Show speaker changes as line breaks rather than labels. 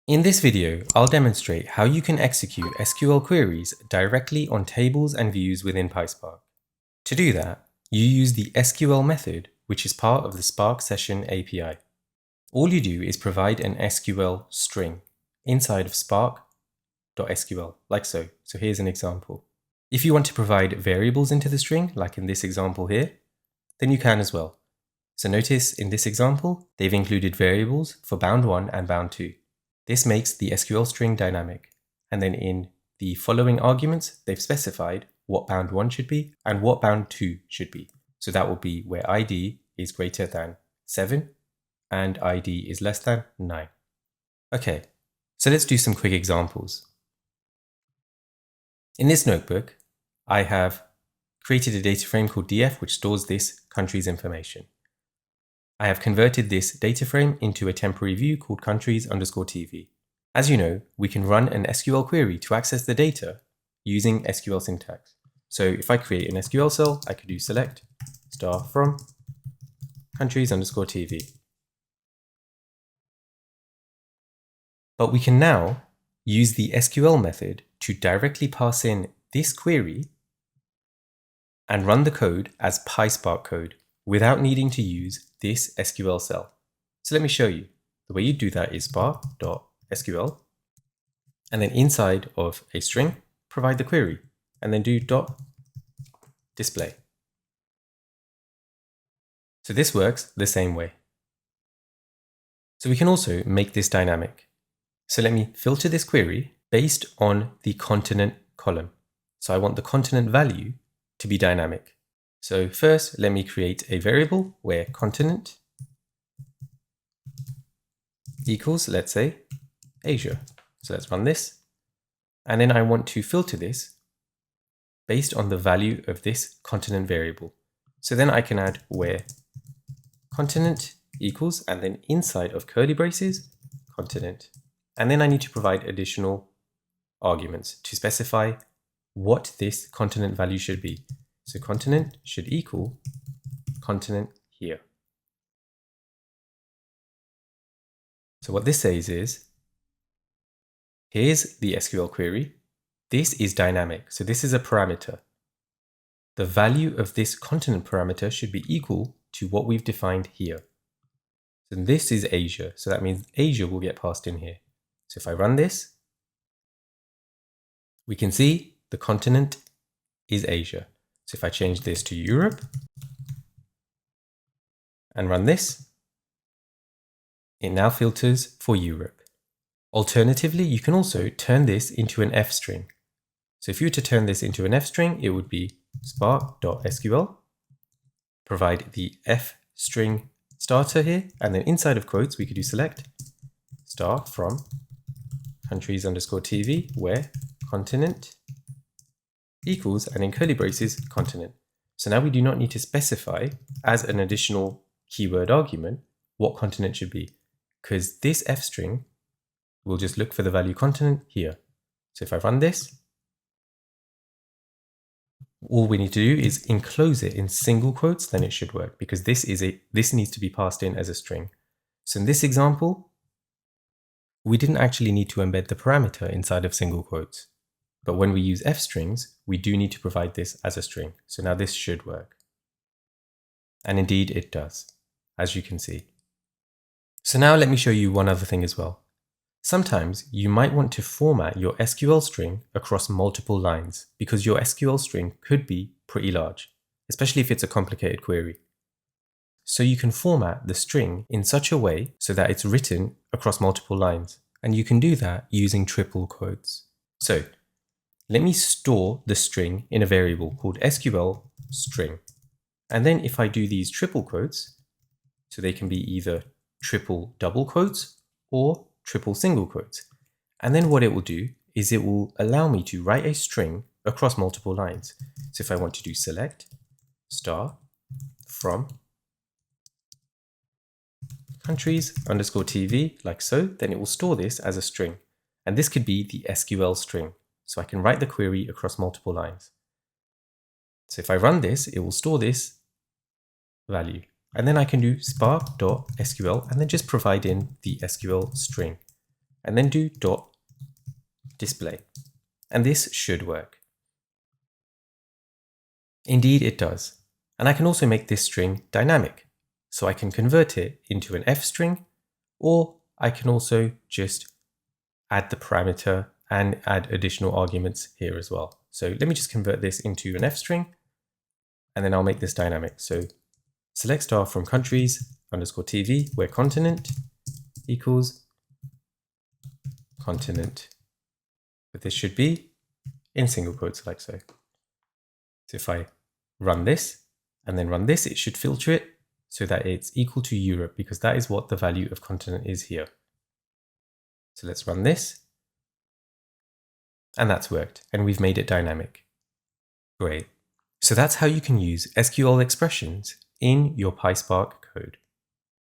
In this video, I'll demonstrate how you can execute SQL queries directly on tables and views within PySpark. To do that, you use the SQL method, which is part of the Spark Session API. All you do is provide an SQL string inside of spark.sql, like so. So here's an example. If you want to provide variables into the string, like in this example here, then you can as well. So notice in this example, they've included variables for bound 1 and bound 2. This makes the SQL string dynamic, and then in the following arguments, they've specified what bound 1 should be and what bound 2 should be. So that will be where ID is greater than 7 and ID is less than 9. Okay, so let's do some quick examples. In this notebook, I have created a data frame called df, which stores this country's information. I have converted this data frame into a temporary view called countries_TV. As you know, we can run an SQL query to access the data using SQL syntax. So if I create an SQL cell, I could do select star from countries_TV. But we can now use the SQL method to directly pass in this query and run the code as PySpark code without needing to use this SQL cell. So let me show you. The way you do that is spark.sql, and then inside of a string, provide the query, and then do .display. So this works the same way. So we can also make this dynamic. So let me filter this query based on the continent column. So I want the continent value to be dynamic. So first, let me create a variable where continent equals, let's say, Asia. So let's run this. And then I want to filter this based on the value of this continent variable. So then I can add where continent equals, and then inside of curly braces, continent. And then I need to provide additional arguments to specify what this continent value should be. So continent should equal continent here. So what this says is, here's the SQL query. This is dynamic, so this is a parameter. The value of this continent parameter should be equal to what we've defined here. So this is Asia, so that means Asia will get passed in here. So if I run this, we can see the continent is Asia. So if I change this to Europe and run this, it now filters for Europe. Alternatively, you can also turn this into an F string. So if you were to turn this into an F string, it would be spark.sql, provide the F string starter here, and then inside of quotes, we could do select star from countries_TV, where continent equals, and in curly braces, continent. So now we do not need to specify as an additional keyword argument what continent should be, because this F string will just look for the value continent here. So if I run this, all we need to do is enclose it in single quotes, then it should work, because this needs to be passed in as a string. So in this example, we didn't actually need to embed the parameter inside of single quotes. But when we use F strings, we do need to provide this as a string. So now this should work. And indeed it does, as you can see. So now let me show you one other thing as well. Sometimes you might want to format your SQL string across multiple lines, because your SQL string could be pretty large, especially if it's a complicated query. So you can format the string in such a way so that it's written across multiple lines. And you can do that using triple quotes. So let me store the string in a variable called SQL string. And then if I do these triple quotes, so they can be either triple double quotes or triple single quotes. And then what it will do is it will allow me to write a string across multiple lines. So if I want to do select star from countries_TV, like so, then it will store this as a string. And this could be the SQL string. So I can write the query across multiple lines. So if I run this, it will store this value. And then I can do spark.sql and then just provide in the SQL string. and then do dot display. And this should work. Indeed it does. And I can also make this string dynamic. So I can convert it into an F string, or I can also just add the parameter and add additional arguments here as well. So let me just convert this into an F string, and then I'll make this dynamic. So select star from countries underscore TV, where continent equals continent. But this should be in single quotes like so. So if I run this and then run this, it should filter it so that it's equal to Europe, because that is what the value of continent is here. So let's run this. And that's worked. And we've made it dynamic. Great. So that's how you can use SQL expressions in your PySpark code.